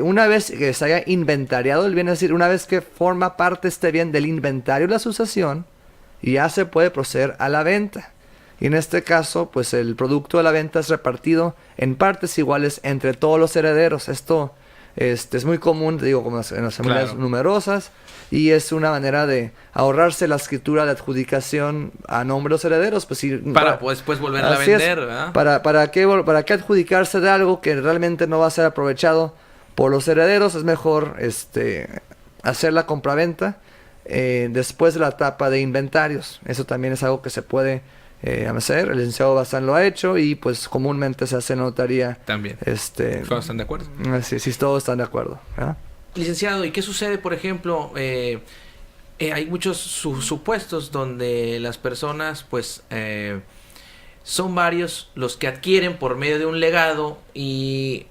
Speaker 2: una vez que se haya inventariado el bien, es decir, una vez que forma parte este bien del inventario de la sucesión, ya se puede proceder a la venta. y en este caso pues el producto de la venta es repartido en partes iguales entre todos los herederos. Esto es muy común, digo, como en las familias
Speaker 1: Claro.
Speaker 2: numerosas, y es una manera de ahorrarse la escritura de adjudicación a nombre de los herederos. Pues,
Speaker 1: Para pues, después volverla a
Speaker 2: así es.
Speaker 1: vender, ¿verdad?
Speaker 2: ¿Para qué adjudicarse de algo que realmente no va a ser aprovechado por los herederos? Es mejor hacer la compraventa después de la etapa de inventarios. Eso también es algo que se puede hacer. El licenciado Bazán lo ha hecho y pues comúnmente se hace en notaría.
Speaker 1: También. ¿Todos están de acuerdo?
Speaker 2: Sí, todos están de acuerdo, ¿verdad?
Speaker 1: Licenciado, ¿y qué sucede, por ejemplo? Hay muchos supuestos donde las personas, pues, son varios los que adquieren por medio de un legado y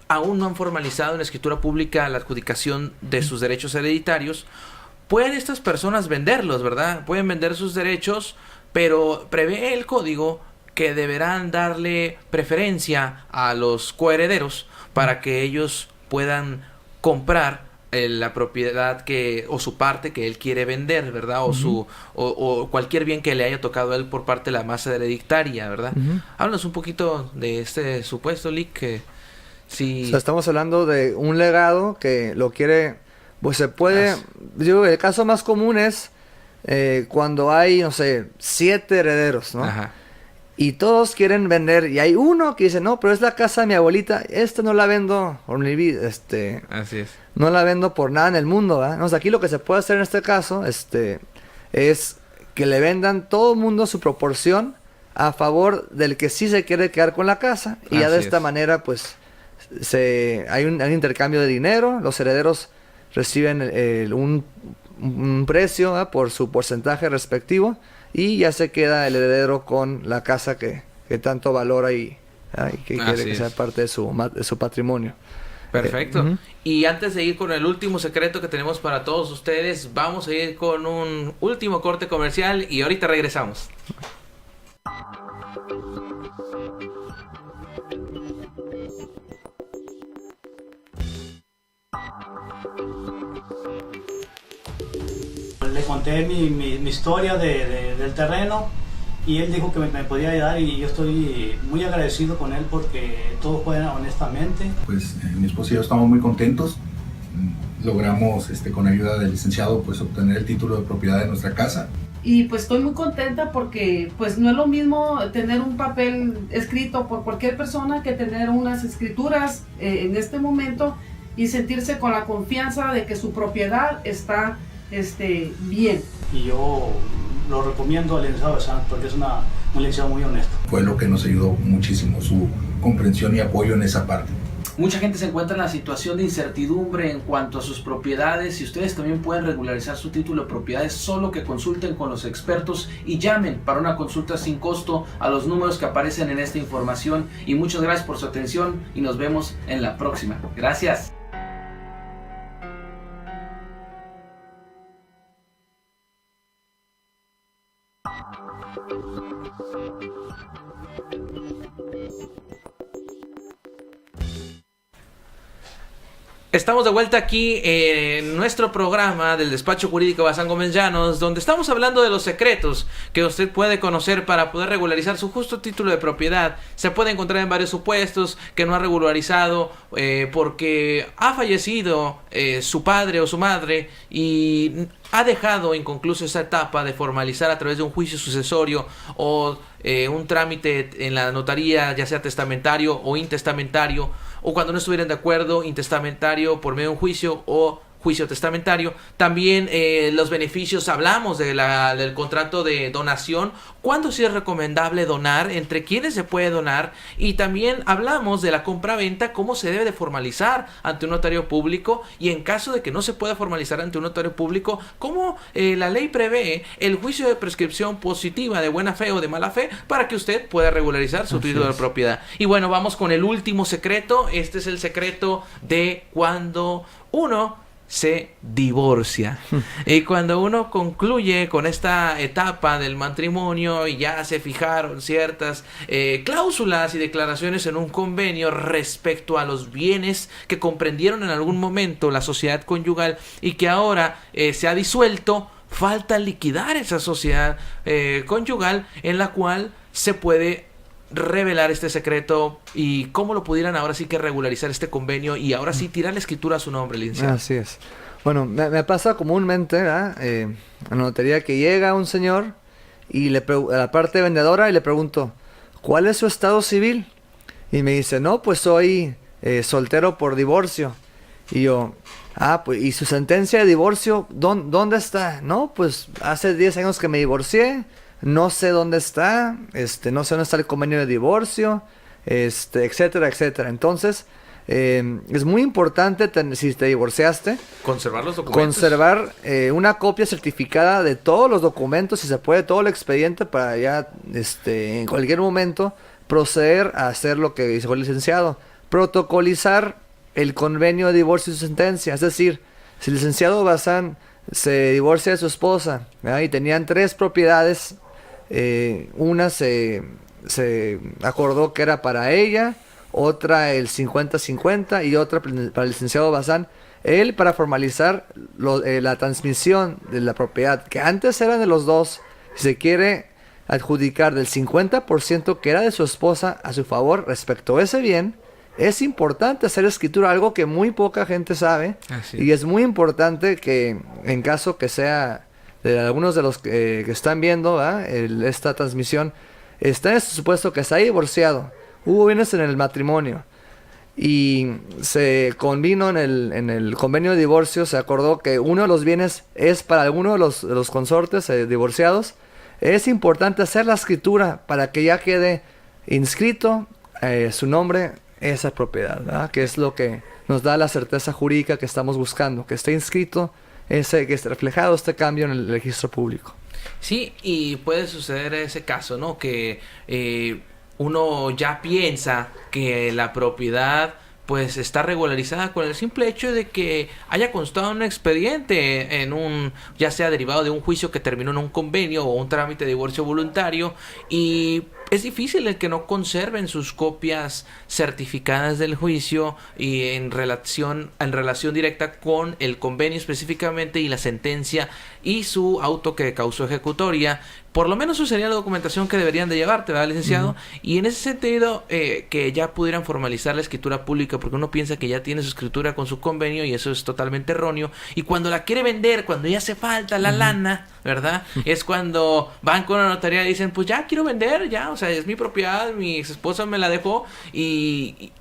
Speaker 1: aún no han formalizado en escritura pública la adjudicación de sus derechos hereditarios. Pueden estas personas venderlos, ¿verdad? Pueden vender sus derechos, pero prevé el código que deberán darle preferencia a los coherederos para que ellos puedan comprar la propiedad o su parte que él quiere vender, ¿verdad? O cualquier bien que le haya tocado a él por parte de la masa hereditaria, ¿verdad? Háblanos un poquito de este supuesto, Lick, que sí.
Speaker 2: O sea, estamos hablando de un legado que lo quiere, pues se puede, el caso más común es cuando hay, no sé, 7 herederos, ¿no?
Speaker 1: Ajá.
Speaker 2: Y todos quieren vender, y hay uno que dice, no, pero es la casa de mi abuelita, no la vendo por mi vida,
Speaker 1: Así es.
Speaker 2: no la vendo por nada en el mundo, ¿verdad? O sea, aquí lo que se puede hacer en este caso, es que le vendan todo el mundo su proporción a favor del que sí se quiere quedar con la casa, y ya de esta manera, pues, hay un intercambio de dinero, los herederos reciben un precio, ¿verdad?, por su porcentaje respectivo, y ya se queda el heredero con la casa que tanto valora y que quiere que sea parte de su patrimonio.
Speaker 1: Perfecto. Y antes de ir con el último secreto que tenemos para todos ustedes, vamos a ir con un último corte comercial y ahorita regresamos.
Speaker 3: Le conté mi historia del terreno y él dijo que me podía ayudar y yo estoy muy agradecido con él porque todo fue honestamente.
Speaker 4: Pues mi esposa y yo estamos muy contentos. Logramos con ayuda del licenciado pues obtener el título de propiedad de nuestra casa.
Speaker 5: Y pues estoy muy contenta porque pues no es lo mismo tener un papel escrito por cualquier persona que tener unas escrituras en este momento y sentirse con la confianza de que su propiedad está bien.
Speaker 3: Y yo lo recomiendo al licenciado Bazán porque es un licenciado muy honesto.
Speaker 4: Fue lo que nos ayudó muchísimo, su comprensión y apoyo en esa parte.
Speaker 1: Mucha gente se encuentra en la situación de incertidumbre en cuanto a sus propiedades y ustedes también pueden regularizar su título de propiedades, solo que consulten con los expertos y llamen para una consulta sin costo a los números que aparecen en esta información. Y muchas gracias por su atención y nos vemos en la próxima. Gracias. Estamos de vuelta aquí en nuestro programa del Despacho Jurídico Bazán Gómez Llanos, donde estamos hablando de los secretos que usted puede conocer para poder regularizar su justo título de propiedad. Se puede encontrar en varios supuestos que no ha regularizado porque ha fallecido su padre o su madre y ha dejado inconcluso esa etapa de formalizar a través de un juicio sucesorio o un trámite en la notaría, ya sea testamentario o intestamentario, o cuando no estuvieran de acuerdo, intestamentario por medio de un juicio o juicio testamentario. También los beneficios, hablamos del contrato de donación, cuándo sí es recomendable donar, entre quiénes se puede donar, y también hablamos de la compra-venta, cómo se debe de formalizar ante un notario público, y en caso de que no se pueda formalizar ante un notario público, cómo la ley prevé el juicio de prescripción positiva de buena fe o de mala fe para que usted pueda regularizar su título de propiedad. Y bueno, vamos con el último secreto. Este es el secreto de cuando uno se divorcia. Y cuando uno concluye con esta etapa del matrimonio y ya se fijaron ciertas cláusulas y declaraciones en un convenio respecto a los bienes que comprendieron en algún momento la sociedad conyugal y que ahora se ha disuelto, falta liquidar esa sociedad conyugal en la cual se puede revelar este secreto y cómo lo pudieran ahora sí que regularizar este convenio y ahora sí tirar la escritura a su nombre, licenciado.
Speaker 2: Así es. Bueno, me pasa comúnmente en la notaría que llega un señor y a la parte vendedora y le pregunto, ¿cuál es su estado civil? Y me dice, no, pues soy soltero por divorcio. Y yo, pues, ¿y su sentencia de divorcio dónde está? No, pues hace 10 años que me divorcié, no sé dónde está, no sé dónde está el convenio de divorcio, etcétera, etcétera. Entonces, es muy importante, si te divorciaste,
Speaker 1: conservar los documentos.
Speaker 2: Conservar una copia certificada de todos los documentos, si se puede, todo el expediente, para ya, en cualquier momento, proceder a hacer lo que dijo el licenciado. Protocolizar el convenio de divorcio y su sentencia. Es decir, si el licenciado Bazán se divorcia de su esposa, ¿verdad?, y tenían 3 propiedades, una se acordó que era para ella, otra el 50-50 y otra para el licenciado Bazán, él para formalizar la transmisión de la propiedad, que antes eran de los dos, si se quiere adjudicar del 50% que era de su esposa a su favor respecto a ese bien, es importante hacer escritura, algo que muy poca gente sabe. Y es muy importante que en caso que sea de algunos de los que están viendo esta transmisión, está en este supuesto que está divorciado, hubo bienes en el matrimonio y se convino en el convenio de divorcio, se acordó que uno de los bienes es para alguno de los consortes divorciados. Es importante hacer la escritura para que ya quede inscrito su nombre, esa propiedad, ¿verdad?, que es lo que nos da la certeza jurídica que estamos buscando, que esté inscrito, que esté reflejado este cambio en el registro público.
Speaker 1: Sí, y puede suceder ese caso, ¿no?, que uno ya piensa que la propiedad pues está regularizada con el simple hecho de que haya constado un expediente ya sea derivado de un juicio que terminó en un convenio o un trámite de divorcio voluntario, y es difícil el que no conserven sus copias certificadas del juicio y en relación directa con el convenio específicamente y la sentencia y su auto que causó ejecutoria. Por lo menos eso sería la documentación que deberían de llevarte, ¿verdad, licenciado? Y en ese sentido, que ya pudieran formalizar la escritura pública, porque uno piensa que ya tiene su escritura con su convenio y eso es totalmente erróneo. Y cuando la quiere vender, cuando ya hace falta la lana, ¿verdad? Es cuando van con la notaría y dicen, pues ya quiero vender, ya, o sea, es mi propiedad, mi ex esposa me la dejó y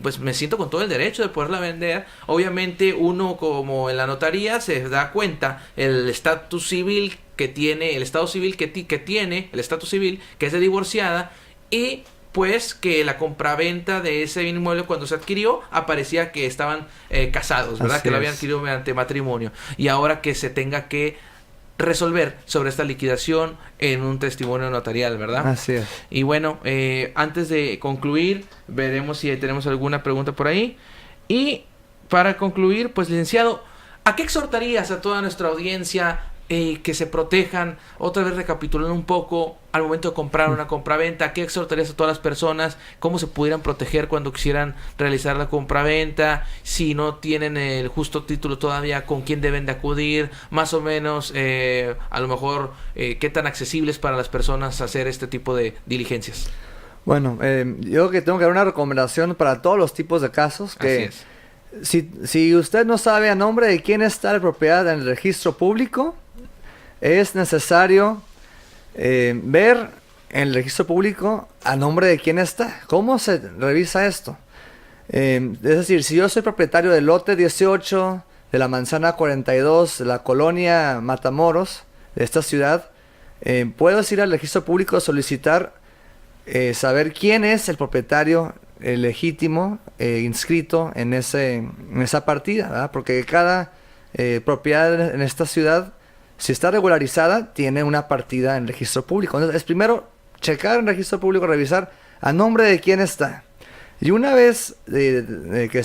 Speaker 1: pues me siento con todo el derecho de poderla vender. Obviamente uno, como en la notaría, se da cuenta el estatus civil que tiene, el estado civil que tiene, el estatus civil que es de divorciada, y pues que la compraventa de ese bien inmueble cuando se adquirió aparecía que estaban casados, ¿verdad?
Speaker 2: Así
Speaker 1: que lo habían
Speaker 2: es.
Speaker 1: adquirido mediante matrimonio, y ahora que se tenga que resolver sobre esta liquidación en un testimonio notarial, ¿verdad?
Speaker 2: Así es.
Speaker 1: Y bueno, antes de concluir, veremos si tenemos alguna pregunta por ahí. Y para concluir, pues, licenciado, ¿a qué exhortarías a toda nuestra audiencia que se protejan? Otra vez recapitulando un poco, al momento de comprar una compraventa, ¿qué exhortarías a todas las personas? ¿Cómo se pudieran proteger cuando quisieran realizar la compraventa? Si no tienen el justo título todavía, ¿con quién deben de acudir? Más o menos, a lo mejor, ¿qué tan accesible es para las personas hacer este tipo de diligencias?
Speaker 2: Bueno, yo que tengo que dar una recomendación para todos los tipos de casos, que
Speaker 1: Así es.
Speaker 2: si usted no sabe a nombre de quién está la propiedad en el registro público, es necesario ver en el registro público a nombre de quién está. ¿Cómo se revisa esto? Es decir, si yo soy propietario del lote 18 de la manzana 42 de la colonia Matamoros de esta ciudad, puedo ir al registro público a solicitar saber quién es el propietario legítimo inscrito en esa partida, ¿verdad? Porque cada propiedad en esta ciudad, si está regularizada, tiene una partida en registro público. Entonces, es primero checar en registro público, revisar a nombre de quién está. Y una vez que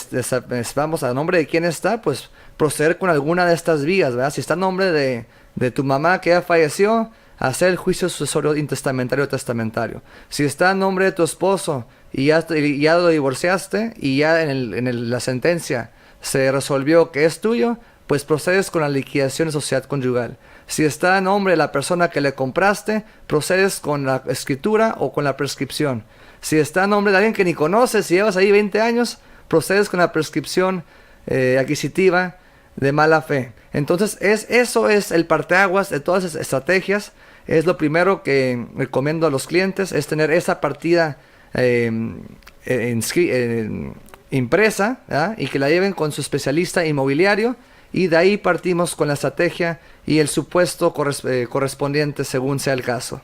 Speaker 2: vamos a nombre de quién está, pues proceder con alguna de estas vías, ¿verdad? Si está a nombre de tu mamá que ya falleció, hacer el juicio sucesorio intestamentario o testamentario. Si está a nombre de tu esposo y ya lo divorciaste y ya en la sentencia se resolvió que es tuyo, pues procedes con la liquidación de sociedad conyugal. Si está a nombre de la persona que le compraste, procedes con la escritura o con la prescripción. Si está a nombre de alguien que ni conoces y llevas ahí 20 años, procedes con la prescripción adquisitiva de mala fe. Entonces, eso es el parteaguas de todas esas estrategias. Es lo primero que recomiendo a los clientes, es tener esa partida impresa, ¿verdad? Y que la lleven con su especialista inmobiliario, y de ahí partimos con la estrategia y el supuesto correspondiente según sea el caso.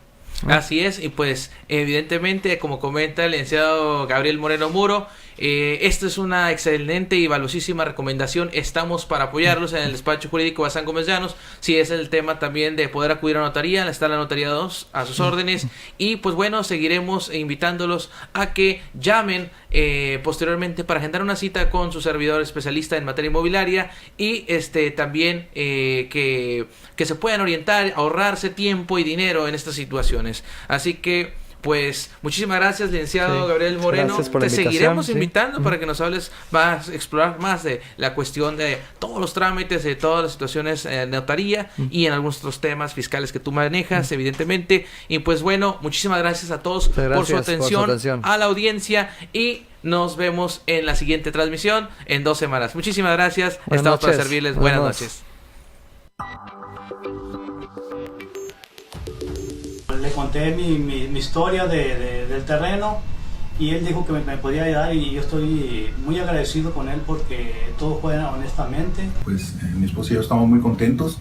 Speaker 1: Así es, y pues evidentemente, como comenta el licenciado Gabriel Moreno Muro, esto es una excelente y valiosísima recomendación. Estamos para apoyarlos en el despacho jurídico Bazán Gómez Llanos. Si es el tema también de poder acudir a la notaría, está la notaría 2 a sus órdenes. Y pues bueno, seguiremos invitándolos a que llamen posteriormente para agendar una cita con su servidor especialista en materia inmobiliaria, y también que se puedan orientar, ahorrarse tiempo y dinero en estas situaciones. Así que pues muchísimas gracias, licenciado Gabriel Moreno. Te seguiremos invitando para que nos hables, vas a explorar más de la cuestión de todos los trámites, de todas las situaciones de notaría y en algunos otros temas fiscales que tú manejas, evidentemente. Y pues bueno, muchísimas gracias a todos por su atención, a la audiencia, y nos vemos en la siguiente transmisión en 2 semanas. Muchísimas gracias. Estamos para servirles. Buenas noches.
Speaker 3: Le conté mi historia del terreno, y él dijo que me podía ayudar, y yo estoy muy agradecido con él porque todo fue honestamente.
Speaker 4: Pues mi esposa y yo estamos muy contentos.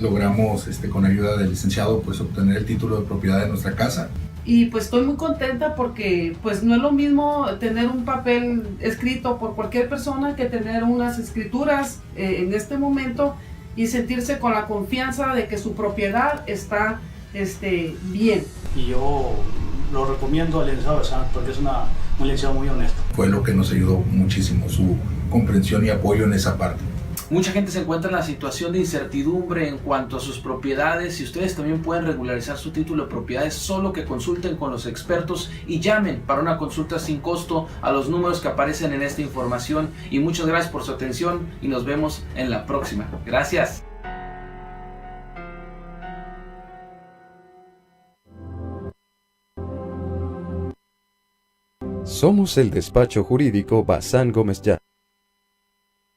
Speaker 4: Logramos con ayuda del licenciado pues obtener el título de propiedad de nuestra casa.
Speaker 5: Y pues estoy muy contenta porque pues no es lo mismo tener un papel escrito por cualquier persona que tener unas escrituras en este momento y sentirse con la confianza de que su propiedad está bien.
Speaker 3: Y yo lo recomiendo al licenciado Bazán porque es un licenciado muy honesto.
Speaker 4: Fue lo que nos ayudó muchísimo, su comprensión y apoyo en esa parte.
Speaker 1: Mucha gente se encuentra en la situación de incertidumbre en cuanto a sus propiedades, y ustedes también pueden regularizar su título de propiedades, solo que consulten con los expertos y llamen para una consulta sin costo a los números que aparecen en esta información. Y muchas gracias por su atención y nos vemos en la próxima. Gracias.
Speaker 6: Somos el despacho jurídico Bazán Gómez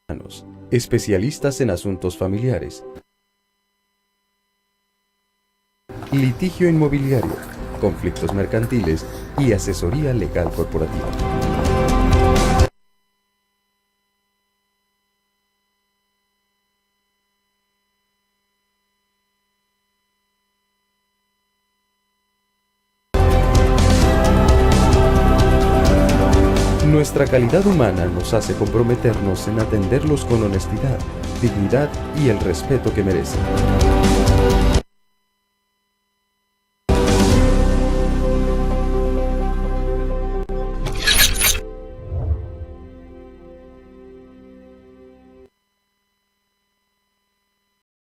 Speaker 6: Llanos, especialistas en asuntos familiares, litigio inmobiliario, conflictos mercantiles y asesoría legal corporativa. Nuestra calidad humana nos hace comprometernos en atenderlos con honestidad, dignidad y el respeto que merecen.